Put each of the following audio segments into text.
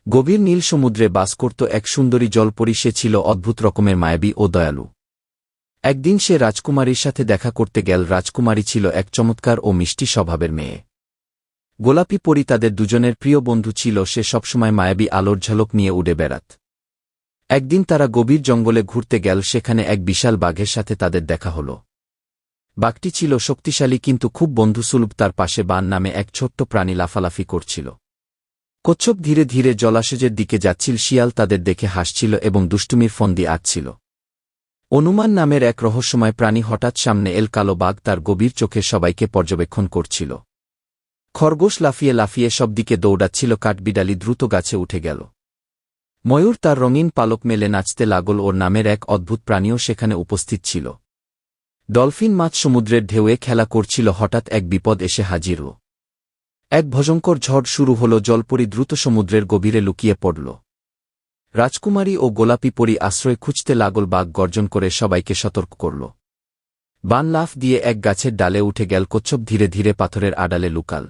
গভীর নীল সমুদ্রে বাস করত এক সুন্দরী জলপরী। সে ছিল অদ্ভুত রকমের মায়াবী ও দয়ালু। একদিন সে রাজকুমারীর সাথে দেখা করতে গেল। রাজকুমারী ছিল এক চমৎকার ও মিষ্টি স্বভাবের মেয়ে। গোলাপী পরী তাদের দুজনের প্রিয় বন্ধু ছিল। সে সবসময় মায়াবী আলোর ঝলক নিয়ে উড়ে বেড়াত। একদিন তারা গভীর জঙ্গলে ঘুরতে গেল। সেখানে এক বিশাল বাঘের সাথে তাদের দেখা হল। বাঘটি ছিল শক্তিশালী কিন্তু খুব বন্ধুসুলভ। তার পাশে বান নামে এক ছোট্ট প্রাণী লাফালাফি করছিল। কচ্ছপ ধীরে ধীরে জলাশয়ের দিকে যাচ্ছিল। শিয়াল তাদের দেখে হাসছিল এবং দুষ্টুমির ফন্দি আঁটছিল। অনুমান নামের এক রহস্যময় প্রাণী হঠাৎ সামনে এল। কালো বাঘ তার গভীর চোখে সবাইকে পর্যবেক্ষণ করছিল। খরগোশ লাফিয়ে লাফিয়ে সব দিকে দৌড়াচ্ছিল। কাঠবিড়ালি দ্রুত গাছে উঠে গেল। ময়ূর তার রঙিন পালক মেলে নাচতে লাগল। ওর নামের এক অদ্ভুত প্রাণীও সেখানে উপস্থিত ছিল। ডলফিন মাছ সমুদ্রের ঢেউয়ে খেলা করছিল। হঠাৎ এক বিপদ এসে হাজির হল। এক ভয়ঙ্কর ঝড় শুরু হল। জলপরী দ্রুত সমুদ্রের গভীরে লুকিয়ে পড়ল। রাজকুমারী ও গোলাপী পরী আশ্রয় খুঁজতে লাগল। বাঘ গর্জন করে সবাইকে সতর্ক করল। বান লাফ দিয়ে এক গাছের ডালে উঠে গেল। কচ্ছপ ধীরে ধীরে পাথরের আড়ালে লুকাল।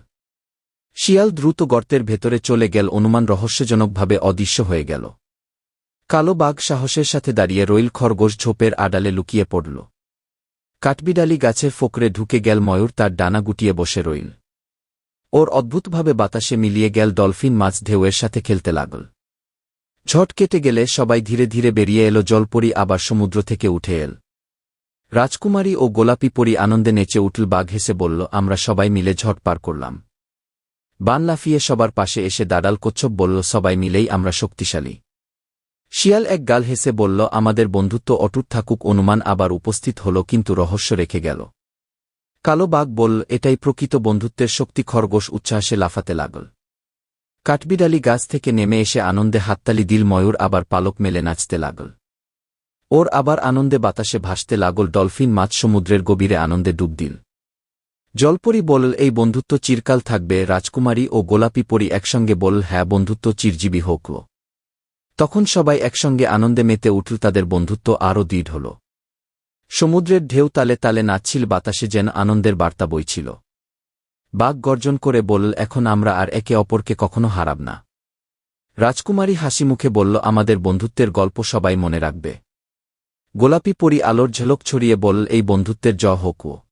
শিয়াল দ্রুত গর্তের ভেতরে চলে গেল। অনুমান রহস্যজনকভাবে অদৃশ্য হয়ে গেল। কালো বাঘ সাহসের সাথে দাঁড়িয়ে রইল। খরগোশ ঝোপের আড়ালে লুকিয়ে পড়ল। কাঠবিড়ালি গাছের ফোকরে ঢুকে গেল। ময়ূর তার ডানা গুটিয়ে বসে রইল। ওর অদ্ভুতভাবে বাতাসে মিলিয়ে গেল। ডলফিন মাছ ঢেউয়ের সাথে খেলতে লাগল। ঝট কেটে গেলে সবাই ধীরে ধীরে বেরিয়ে এলো। জলপরী আবার সমুদ্র থেকে উঠে এল। রাজকুমারী ও গোলাপী পরী আনন্দে নেচে উঠল। বাঘ হেসে বলল, আমরা সবাই মিলে ঝট পার করলাম। বান লাফিয়ে সবার পাশে এসে দাঁড়াল। কচ্ছপ বলল, সবাই মিলেই আমরা শক্তিশালী। শিয়াল এক গাল হেসে বলল, আমাদের বন্ধুত্ব অটুট থাকুক। অনুমান আবার উপস্থিত হল কিন্তু রহস্য রেখে গেল। কালো বাঘ বলল, এটাই প্রকৃত বন্ধুত্বের শক্তি। খরগোশ উচ্ছ্বাসে লাফাতে লাগল। কাঠবিড়ালি গাছ থেকে নেমে এসে আনন্দে হাততালি দিল। ময়ূর আবার পালক মেলে নাচতে লাগল। ওর আবার আনন্দে বাতাসে ভাসতে লাগল। ডলফিন মাছ সমুদ্রের গভীরে আনন্দে ডুব দিল। জলপরী বলল, এই বন্ধুত্ব চিরকাল থাকবে। রাজকুমারী ও গোলাপী পরী একসঙ্গে বলল, হ্যাঁ, বন্ধুত্ব চিরজীবী হোক। তখন সবাই একসঙ্গে আনন্দে মেতে উঠল। তাদের বন্ধুত্ব আরও দৃঢ় হল। সমুদ্রের ঢেউ তালে তালে নাচছিল। বাতাসে যেন আনন্দের বার্তা বইছিল। বাঘ গর্জন করে বলল, এখন আমরা আর একে অপরকে কখনো হারাব না। রাজকুমারী হাসি মুখে বলল, আমাদের বন্ধুত্বের গল্প সবাই মনে রাখবে। গোলাপী পরী আলোর ঝলক ছড়িয়ে বলল, এই বন্ধুত্বের জয় হোক।